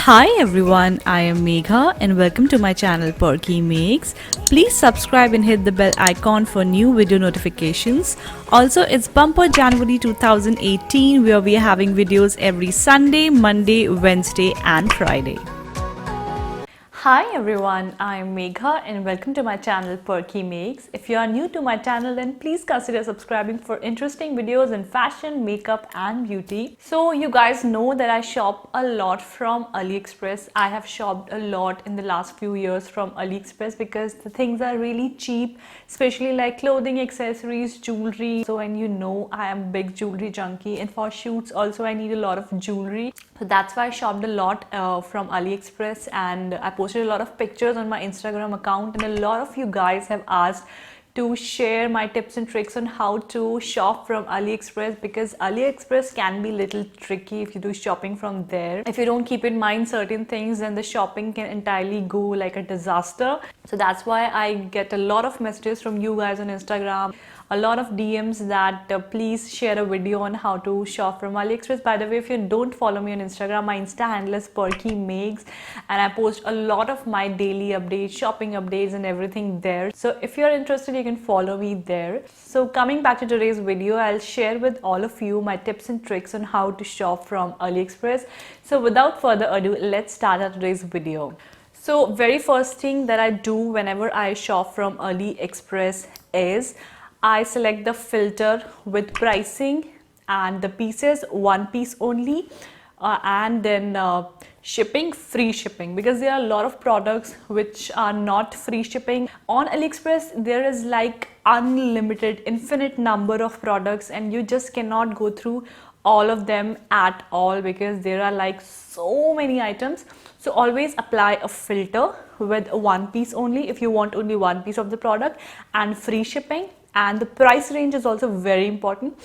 Hi everyone, I am Megha and welcome to my channel Perkymegs. Please subscribe and hit the bell icon for new video notifications. Also, it's Bumper January 2018 where we are having videos every Sunday, Monday, Wednesday and Friday. Hi everyone, I am Megha and welcome to my channel Perkymegs. If you are new to my channel, then please consider subscribing for interesting videos in fashion, makeup and beauty. So you guys know that I shop a lot from Aliexpress. I have shopped a lot in the last few years from Aliexpress because the things are really cheap, especially like clothing, accessories, jewelry. So, and you know I am a big jewelry junkie, and for shoots also I need a lot of jewelry. So that's why I shopped a lot from Aliexpress, and I posted a lot of pictures on my Instagram account, and a lot of you guys have asked to share my tips and tricks on how to shop from Aliexpress, because Aliexpress can be a little tricky if you do shopping from there. If you don't keep in mind certain things, then the shopping can entirely go like a disaster. So that's why I get a lot of messages from you guys on Instagram, a lot of DMs that please share a video on how to shop from Aliexpress. By the way, if you don't follow me on Instagram, my Insta handle is Perkymegs and I post a lot of my daily updates, shopping updates and everything there. So if you're interested, you can follow me there. So coming back to today's video, I'll share with all of you my tips and tricks on how to shop from Aliexpress. So without further ado, let's start our today's video. So very first thing that I do whenever I shop from Aliexpress is I select the filter with pricing and the pieces, one piece only, and then shipping, free shipping, because there are a lot of products which are not free shipping. On Aliexpress there is like unlimited, infinite number of products, and you just cannot go through all of them at all because there are like so many items. So always apply a filter with one piece only if you want only one piece of the product, and free shipping. And the price range is also very important,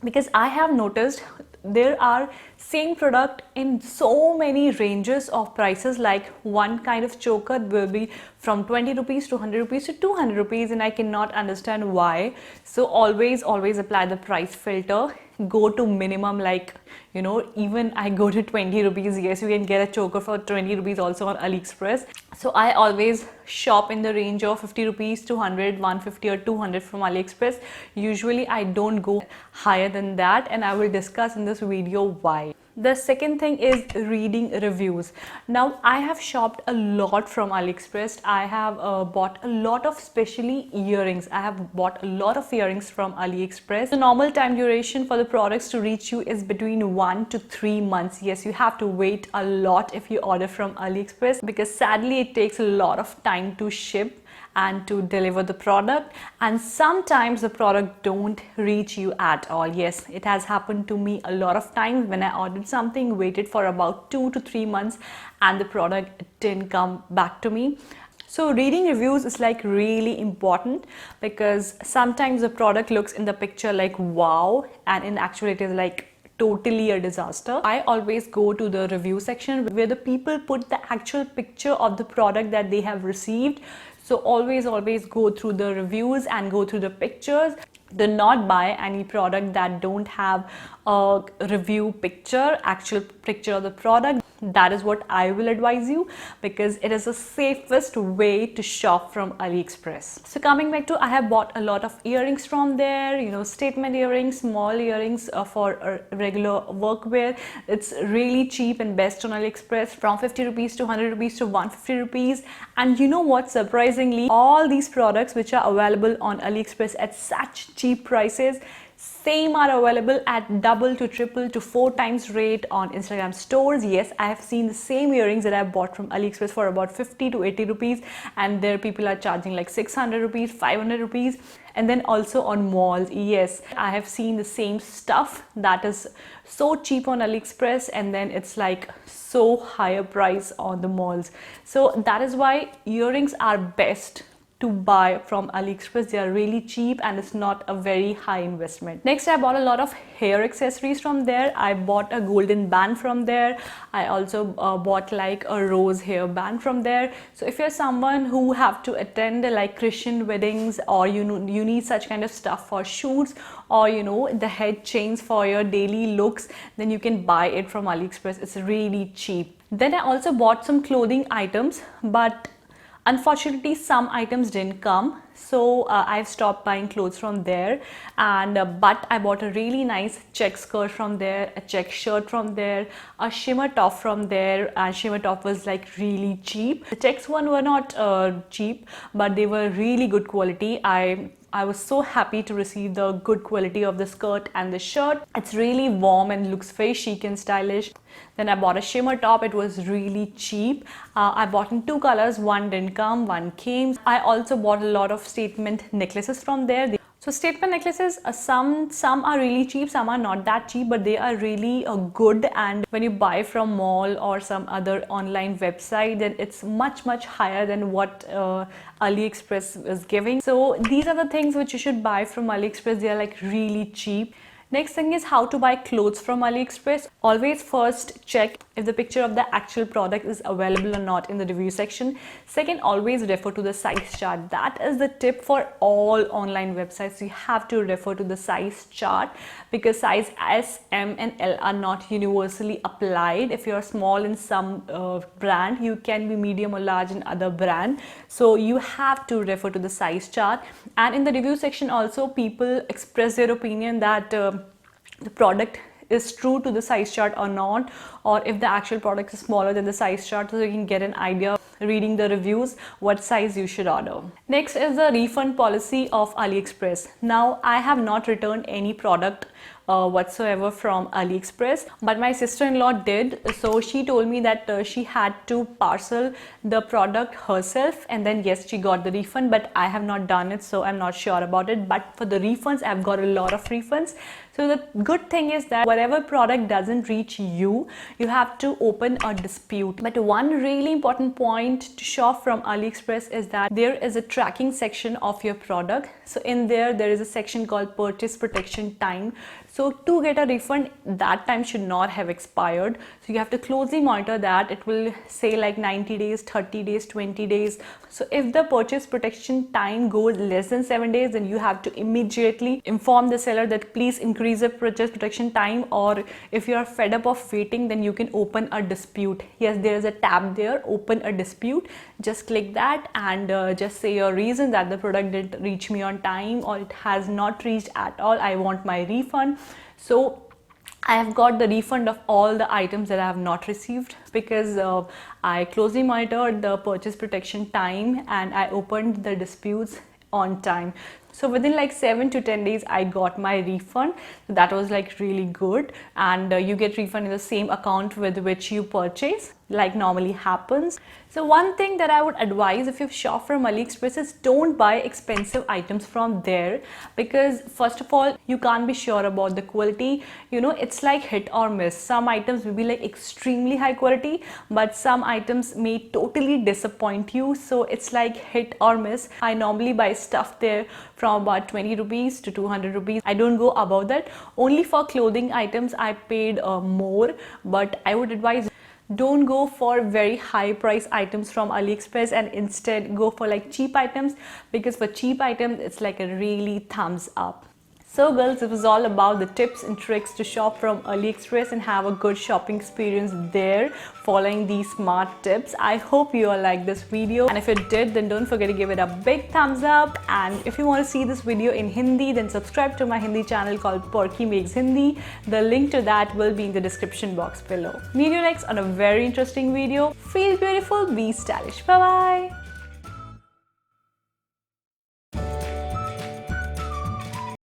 because I have noticed there are same product in so many ranges of prices. Like one kind of choker will be from 20 rupees to 100 rupees to 200 rupees, and I cannot understand why. So always apply the price filter, go to minimum, like, you know, even I go to 20 rupees. Yes, you can get a choker for 20 rupees also on Aliexpress. So I always shop in the range of 50 rupees to 100, 150 or 200 from Aliexpress. Usually I don't go higher than that, and I will discuss in this video why. The second thing is reading reviews. Now I have shopped a lot from Aliexpress. I have bought a lot of, especially earrings. I have bought a lot of earrings from Aliexpress. The normal time duration for the products to reach you is between 1 to 3 months. Yes, you have to wait a lot if you order from Aliexpress, because sadly it takes a lot of time to ship and to deliver the product, and sometimes the product don't reach you at all. Yes, it has happened to me a lot of times when I ordered something, waited for about 2 to 3 months and the product didn't come back to me. So reading reviews is like really important, because sometimes the product looks in the picture like wow, and in actual it is like totally a disaster. I always go to the review section where the people put the actual picture of the product that they have received. So always go through the reviews and go through the pictures. Do not buy any product that don't have a review picture, actual picture of the product. That is what I will advise you, because it is the safest way to shop from Aliexpress. So coming back to, I have bought a lot of earrings from there, you know, statement earrings, small earrings for regular workwear. It's really cheap and best on Aliexpress, from 50 rupees to 100 rupees to 150 rupees. And you know what, surprisingly, all these products which are available on Aliexpress at such cheap prices, same are available at double to triple to 4 times rate on Instagram stores. Yes, I have seen the same earrings that I have bought from Aliexpress for about 50 to 80 rupees, and there people are charging like 600 rupees, 500 rupees. And then also on malls, yes, I have seen the same stuff that is so cheap on Aliexpress, and then it's like so higher price on the malls. So that is why earrings are best to buy from AliExpress. They are really cheap and it's not a very high investment. Next, I bought a lot of hair accessories from there. I bought a golden band from there. I also bought like a rose hair band from there. So if you're someone who have to attend like Christian weddings, or you need such kind of stuff for shoots, or the head chains for your daily looks, then you can buy it from AliExpress. It's really cheap. Then I also bought some clothing items, but unfortunately some items didn't come, so I've stopped buying clothes from there. And but I bought a really nice check skirt from there, a check shirt from there, a shimmer top from there, and shimmer top was like really cheap. The checks one were not cheap, but they were really good quality. I was so happy to receive the good quality of the skirt and the shirt. It's really warm and looks very chic and stylish. Then I bought a shimmer top. It was really cheap. I bought in 2 colors. One didn't come, one came. I also bought a lot of statement necklaces from there. So statement necklaces, some are really cheap, some are not that cheap, but they are really good. And when you buy from mall or some other online website, then it's much higher than what AliExpress is giving. So these are the things which you should buy from AliExpress. They are like really cheap. Next thing is how to buy clothes from AliExpress. Always first check if the picture of the actual product is available or not in the review section. Second, always refer to the size chart. That is the tip for all online websites. You have to refer to the size chart, because size S, M and L are not universally applied. If you're small in some brand, you can be medium or large in other brand. So you have to refer to the size chart. And in the review section also, people express their opinion that the product is true to the size chart or not, or if the actual product is smaller than the size chart, so you can get an idea reading the reviews what size you should order. Next is the refund policy of AliExpress. Now I have not returned any product whatsoever from AliExpress, but my sister-in-law did. So she told me that she had to parcel the product herself, and then yes, she got the refund, but I have not done it, so I'm not sure about it. But for the refunds, I've got a lot of refunds. So the good thing is that whatever product doesn't reach you, you have to open a dispute. But one really important point to shop from AliExpress is that there is a tracking section of your product. So in there is a section called purchase protection time. So to get a refund, that time should not have expired. So you have to closely monitor that. It will say like 90 days, 30 days, 20 days. So if the purchase protection time goes less than 7 days, then you have to immediately inform the seller that please increase the purchase protection time, or if you are fed up of waiting, then you can open a dispute. Yes, there is a tab there, open a dispute. Just click that and just say your reason that the product didn't reach me on time, or it has not reached at all. I want my refund. So I have got the refund of all the items that I have not received, because I closely monitored the purchase protection time and I opened the disputes on time. So within like 7 to 10 days, I got my refund. That was like really good. And you get refund in the same account with which you purchase, like normally happens. So one thing that I would advise if you shop from AliExpress is don't buy expensive items from there, because first of all, you can't be sure about the quality. It's like hit or miss. Some items will be like extremely high quality, but some items may totally disappoint you. So it's like hit or miss. I normally buy stuff there from about 20 rupees to 200 rupees. I don't go above that. Only for clothing items I paid more, but I would advise don't go for very high price items from AliExpress, and instead go for like cheap items, because for cheap items it's like a really thumbs up. So girls, it was all about the tips and tricks to shop from AliExpress and have a good shopping experience there following these smart tips. I hope you all liked this video, and if you did, then don't forget to give it a big thumbs up. And if you want to see this video in Hindi, then subscribe to my Hindi channel called Perkymegs Hindi. The link to that will be in the description box below. Meet you next on a very interesting video. Feel beautiful, be stylish. Bye bye.